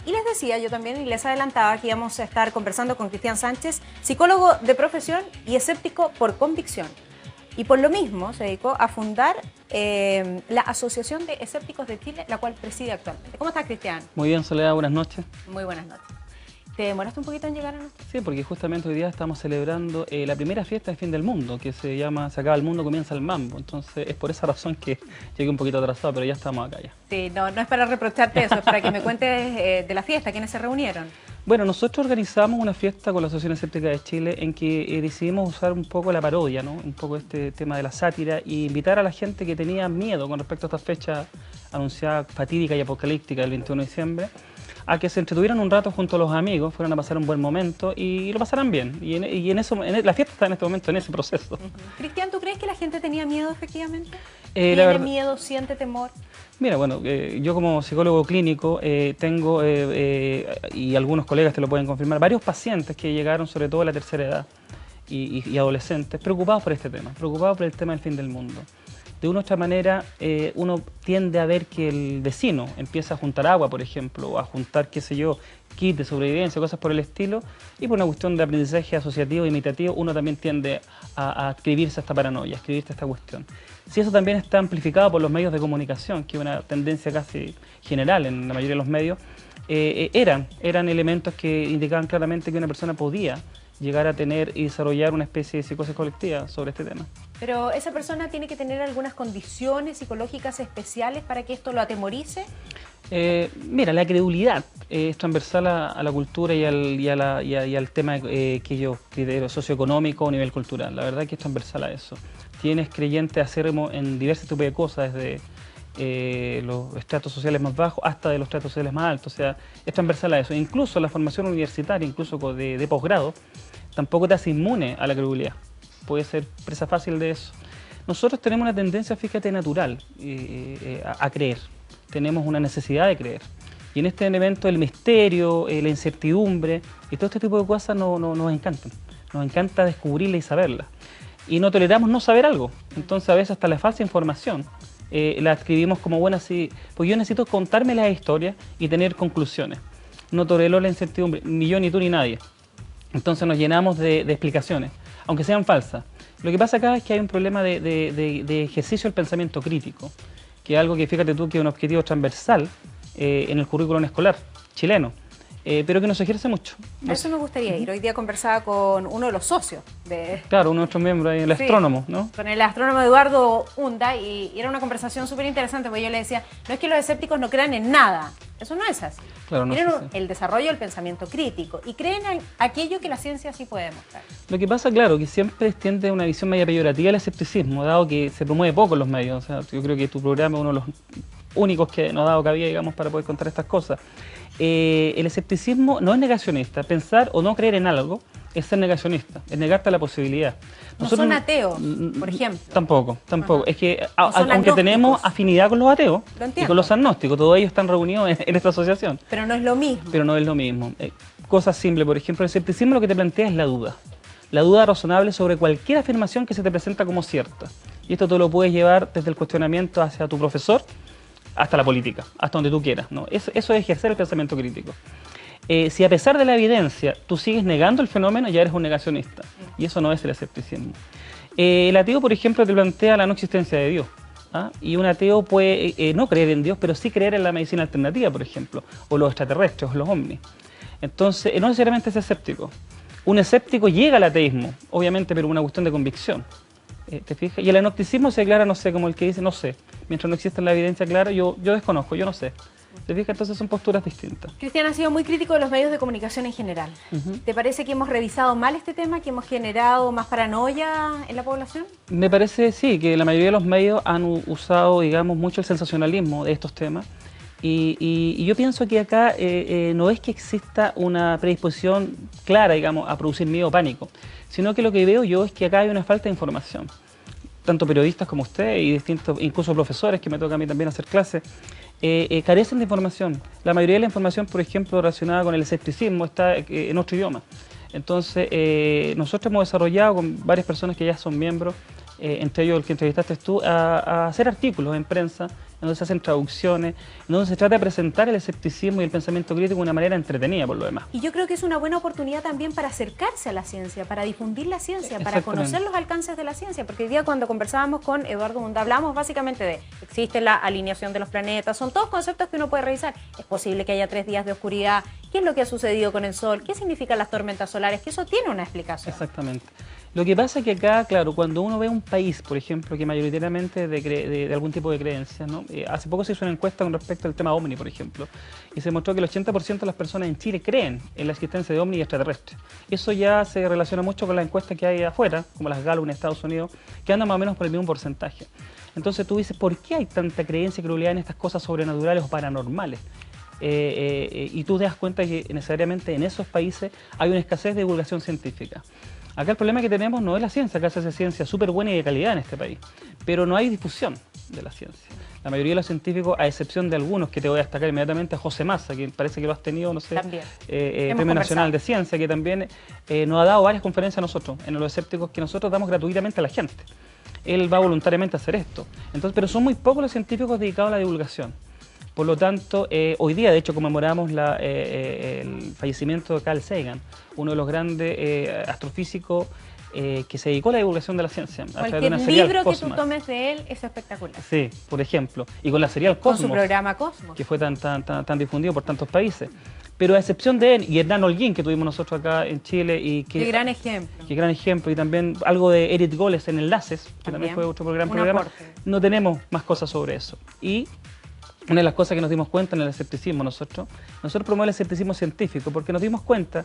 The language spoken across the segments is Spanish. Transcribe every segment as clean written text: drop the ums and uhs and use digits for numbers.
Y les decía yo también, y les adelantaba que íbamos a estar conversando con Cristian Sánchez, psicólogo de profesión y escéptico por convicción. Y por lo mismo se dedicó a fundar la Asociación de Escépticos de Chile, la cual preside actualmente. ¿Cómo estás, Cristian? Muy bien, Soledad, buenas noches. Muy buenas noches. ¿Te demoraste un poquito en llegar a nosotros? Sí, porque justamente hoy día estamos celebrando la primera fiesta de fin del mundo, que se llama Se acaba el mundo, comienza el mambo. Entonces es por esa razón que llegué un poquito atrasado, pero ya estamos acá ya. Sí, no es para reprocharte eso, es para que me cuentes de la fiesta, quiénes se reunieron. Bueno, nosotros organizamos una fiesta con la Asociación Escéptica de Chile en que decidimos usar un poco la parodia, ¿no? Un poco este tema de la sátira y invitar a la gente que tenía miedo con respecto a esta fecha anunciada fatídica y apocalíptica del 21 de diciembre, a que se entretuvieran un rato junto a los amigos, fueran a pasar un buen momento y lo pasaran bien. La fiesta está en este momento en ese proceso. Cristian, ¿tú crees que la gente tenía miedo efectivamente? ¿Tiene miedo, siente temor? Mira, bueno, yo como psicólogo clínico tengo, y algunos colegas te lo pueden confirmar, varios pacientes que llegaron sobre todo a la tercera edad y adolescentes preocupados por este tema, preocupados por el tema del fin del mundo. De una u otra manera, uno tiende a ver que el vecino empieza a juntar agua, por ejemplo, o a juntar, qué sé yo, kits de sobrevivencia, cosas por el estilo, y por una cuestión de aprendizaje asociativo e imitativo, uno también tiende a adscribirse a esta paranoia, a adscribirse a esta cuestión. Si eso también está amplificado por los medios de comunicación, que es una tendencia casi general en la mayoría de los medios, eran elementos que indicaban claramente que una persona podía llegar a tener y desarrollar una especie de psicosis colectiva sobre este tema. Pero esa persona tiene que tener algunas condiciones psicológicas especiales para que esto lo atemorice. Mira, la credulidad es transversal a la cultura y al tema que yo criterio socioeconómico o nivel cultural. La verdad que es transversal a eso. Tienes creyentes acérrimos en diversos tipos de cosas, desde los estratos sociales más bajos hasta de los estratos sociales más altos. O sea, es transversal a eso. Incluso la formación universitaria, incluso de posgrado, tampoco te hace inmune a la credulidad. Puede ser presa fácil de eso. Nosotros tenemos una tendencia, fíjate, natural a creer. Tenemos una necesidad de creer. Y en este elemento el misterio, la incertidumbre y todo este tipo de cosas nos encantan. Nos encanta descubrirla y saberla. Y no toleramos no saber algo. Entonces a veces hasta la falsa información la escribimos como buena así. Pues yo necesito contarme las historias y tener conclusiones. No tolero la incertidumbre, ni yo, ni tú, ni nadie. Entonces nos llenamos de explicaciones, aunque sean falsas. Lo que pasa acá es que hay un problema de ejercicio del pensamiento crítico, que es algo que, fíjate tú, que es un objetivo transversal en el currículum escolar chileno, pero que no se ejerce mucho. A eso me gustaría ir. Hoy día conversaba con uno de los socios de... Claro, uno de nuestros miembros, el astrónomo, ¿no? Con el astrónomo Eduardo Hunda, y era una conversación súper interesante, porque yo le decía, no es que los escépticos no crean en nada, eso no es así. Claro, no Tienen es así. el desarrollo del pensamiento crítico y creen en aquello que la ciencia sí puede mostrar. Lo que pasa, claro, que siempre tiende una visión media peyorativa del escepticismo, dado que se promueve poco en los medios. O sea, yo creo que tu programa es uno de los únicos que nos ha dado cabida, digamos, para poder contar estas cosas. El escepticismo no es negacionista. Pensar o no creer en algo es ser negacionista, es negarte a la posibilidad. Nosotros, no son ateos, por ejemplo. Tampoco. Es que no aunque agnósticos. Tenemos afinidad con los ateos y con los agnósticos, todos ellos están reunidos en esta asociación. Pero no es lo mismo. Pero no es lo mismo. Cosas simples, por ejemplo, el escepticismo lo que te plantea es la duda. La duda razonable sobre cualquier afirmación que se te presenta como cierta. Y esto tú lo puedes llevar desde el cuestionamiento hacia tu profesor hasta la política, hasta donde tú quieras, ¿no? Eso es ejercer el pensamiento crítico. Si a pesar de la evidencia tú sigues negando el fenómeno, ya eres un negacionista. Y eso no es el escepticismo. El ateo, por ejemplo, te plantea la no existencia de Dios. ¿Ah? Y un ateo puede no creer en Dios, pero sí creer en la medicina alternativa, por ejemplo, o los extraterrestres, o los ovnis. Entonces, no necesariamente es escéptico. Un escéptico llega al ateísmo, obviamente, pero una cuestión de convicción. ¿Te fijas? Y el agnosticismo se declara, no sé, como el que dice, no sé. Mientras no exista la evidencia clara, yo desconozco, yo no sé. ¿Te fijas? Entonces son posturas distintas. Cristian ha sido muy crítico de los medios de comunicación en general. ¿Te parece que hemos revisado mal este tema, que hemos generado más paranoia en la población? Me parece, sí, que la mayoría de los medios han usado, digamos, mucho el sensacionalismo de estos temas. Y yo pienso que acá no es que exista una predisposición clara, digamos, a producir miedo o pánico, sino que lo que veo yo es que acá hay una falta de información. Tanto periodistas como usted y distintos, incluso profesores, que me toca a mí también hacer clases, carecen de información. La mayoría de la información, por ejemplo, relacionada con el escepticismo está en otro idioma. Entonces, nosotros hemos desarrollado con varias personas que ya son miembros, entre ellos el que entrevistaste tú, a hacer artículos en prensa en donde se hacen traducciones, en donde se trata de presentar el escepticismo y el pensamiento crítico de una manera entretenida por lo demás. Y yo creo que es una buena oportunidad también para acercarse a la ciencia, para difundir la ciencia, para conocer los alcances de la ciencia, porque hoy día cuando conversábamos con Eduardo Munda hablamos básicamente de existe la alineación de los planetas, son todos conceptos que uno puede revisar. Es posible que haya 3 días de oscuridad, qué es lo que ha sucedido con el Sol, qué significan las tormentas solares, que eso tiene una explicación. Exactamente. Lo que pasa es que acá, claro, cuando uno ve un país, por ejemplo, que mayoritariamente de algún tipo de creencias, ¿no? Hace poco se hizo una encuesta con respecto al tema OVNI, por ejemplo, y se mostró que el 80% de las personas en Chile creen en la existencia de OVNI y extraterrestres. Eso ya se relaciona mucho con las encuestas que hay afuera, como las Gallup en Estados Unidos, que andan más o menos por el mismo porcentaje. Entonces tú dices, ¿por qué hay tanta creencia y credulidad en estas cosas sobrenaturales o paranormales? Y tú te das cuenta que necesariamente en esos países hay una escasez de divulgación científica. Acá el problema que tenemos no es la ciencia, acá se hace ciencia súper buena y de calidad en este país, pero no hay difusión de la ciencia. La mayoría de los científicos, a excepción de algunos que te voy a destacar inmediatamente, a José Massa, que parece que lo has tenido, no sé, Premio Nacional de Ciencia, que también nos ha dado varias conferencias a nosotros, en los escépticos que nosotros damos gratuitamente a la gente. Él va voluntariamente a hacer esto. Entonces, pero son muy pocos los científicos dedicados a la divulgación. Por lo tanto, hoy día, de hecho, conmemoramos el fallecimiento de Carl Sagan, uno de los grandes astrofísicos que se dedicó a la divulgación de la ciencia. Cualquier libro que tú tomes de él es espectacular. Sí, por ejemplo. Y con la serial Cosmos. Con su programa Cosmos. Que fue tan difundido por tantos países. Pero a excepción de él y Hernán Holguín, que tuvimos nosotros acá en Chile. Qué gran ejemplo. Qué gran ejemplo. Y también algo de Eric Goles en Enlaces, que también fue otro gran programa. No tenemos más cosas sobre eso. Y una de las cosas que nos dimos cuenta en el escepticismo nosotros promovemos el escepticismo científico porque nos dimos cuenta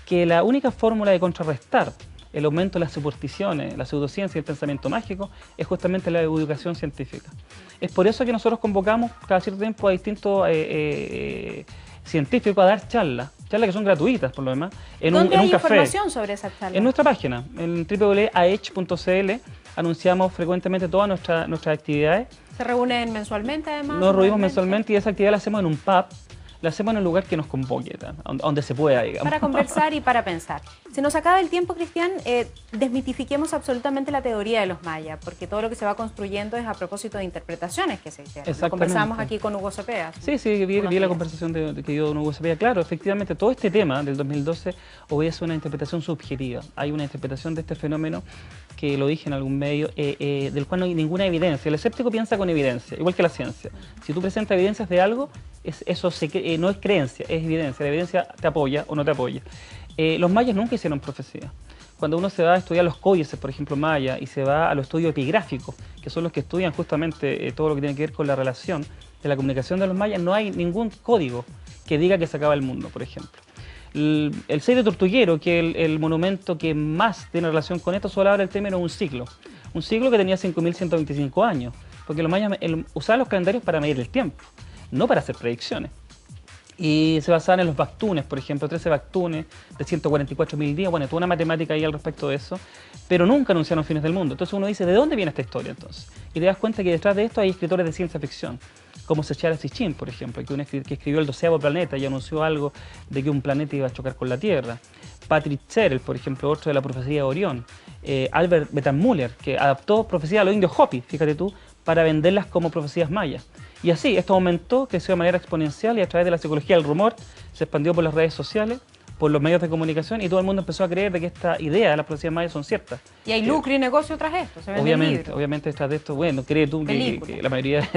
que la única fórmula de contrarrestar el aumento de las supersticiones, la pseudociencia y el pensamiento mágico es justamente la educación científica. Es por eso que nosotros convocamos cada cierto tiempo a distintos científicos a dar charlas que son gratuitas por lo demás, en un café. ¿Dónde hay información sobre esas charlas? En nuestra página, en www.aech.cl, anunciamos frecuentemente todas nuestras actividades. ¿Se reúnen mensualmente además? Nos reunimos mensualmente y esa actividad la hacemos en un pub, la hacemos en un lugar que nos convoque, donde se pueda, digamos. Para conversar y para pensar. Se nos acaba el tiempo, Cristian, desmitifiquemos absolutamente la teoría de los mayas, porque todo lo que se va construyendo es a propósito de interpretaciones que se hicieron. Lo conversamos aquí con Hugo Cepeda. Sí, vi la conversación que dio don Hugo Cepeda. Claro, efectivamente, todo este tema del 2012 obedece a una interpretación subjetiva. Hay una interpretación de este fenómeno que lo dije en algún medio, del cual no hay ninguna evidencia. El escéptico piensa con evidencia, igual que la ciencia. Si tú presentas evidencias de algo, eso no es creencia, es evidencia. La evidencia te apoya o no te apoya. Los mayas nunca hicieron profecía. Cuando uno se va a estudiar los códices, por ejemplo, maya, y se va a los estudios epigráficos, que son los que estudian justamente todo lo que tiene que ver con la relación de la comunicación de los mayas, no hay ningún código que diga que se acaba el mundo, por ejemplo. El 6 de Tortuguero, que es el monumento que más tiene relación con esto, solo habla el término un siglo que tenía 5.125 años, porque los mayas usaban los calendarios para medir el tiempo, no para hacer predicciones. Y se basaban en los bactunes, por ejemplo, 13 bactunes de 144.000 días, bueno, toda una matemática ahí al respecto de eso, pero nunca anunciaron fines del mundo. Entonces uno dice, ¿de dónde viene esta historia entonces? Y te das cuenta que detrás de esto hay escritores de ciencia ficción, como Sechara Sitchin, por ejemplo, que escribió el 12º planeta y anunció algo de que un planeta iba a chocar con la Tierra. Patrick Serrell, por ejemplo, otro de la profecía de Orión. Albert Betanmuller, que adaptó profecías a los indios Hopi, fíjate tú, para venderlas como profecías mayas. Y así, esto aumentó, creció de manera exponencial y a través de la psicología del rumor se expandió por las redes sociales, por los medios de comunicación y todo el mundo empezó a creer de que esta idea de las profecías mayas son ciertas. Y hay lucro y negocio tras esto, se obviamente detrás de esto, bueno, cree tú que la mayoría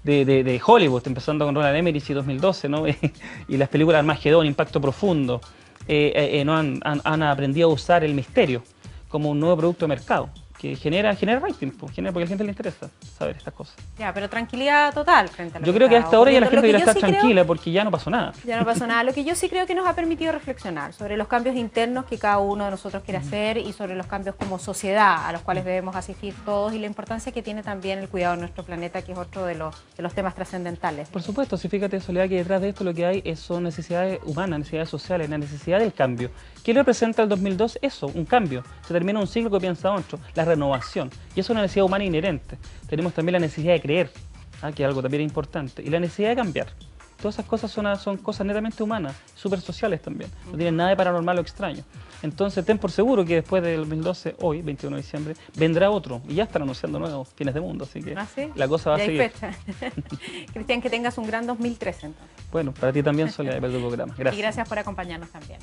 de Hollywood, empezando con Roland Emmerich y 2012, ¿no? y las películas Armagedón, Impacto Profundo, no han aprendido a usar el misterio como un nuevo producto de mercado, que genera rating, porque a la gente le interesa saber estas cosas. Ya, pero tranquilidad total frente a lo Yo creo que hasta ahora ya la gente debería estar tranquila porque ya no pasó nada. Ya no pasó nada. Lo que yo sí creo que nos ha permitido reflexionar sobre los cambios internos que cada uno de nosotros quiere hacer y sobre los cambios como sociedad a los cuales debemos asistir todos y la importancia que tiene también el cuidado de nuestro planeta, que es otro de los temas trascendentales. Por supuesto, si fíjate, Soledad, que detrás de esto lo que hay son necesidades humanas, necesidades sociales, la necesidad del cambio. ¿Qué representa el 2002? Eso, un cambio. Se termina un ciclo que piensa otro, la renovación. Y eso es una necesidad humana inherente. Tenemos también la necesidad de creer, que es algo también importante, y la necesidad de cambiar. Todas esas cosas son cosas netamente humanas, súper sociales también. No tienen nada de paranormal o extraño. Entonces, ten por seguro que después del 2012, hoy, 21 de diciembre, vendrá otro. Y ya están anunciando nuevos fines de mundo, así que ¿Sí? la cosa va a seguir. Fecha. Cristian, que tengas un gran 2013 entonces. Bueno, para ti también, Soledad, de tu programa. Gracias. Y gracias por acompañarnos también.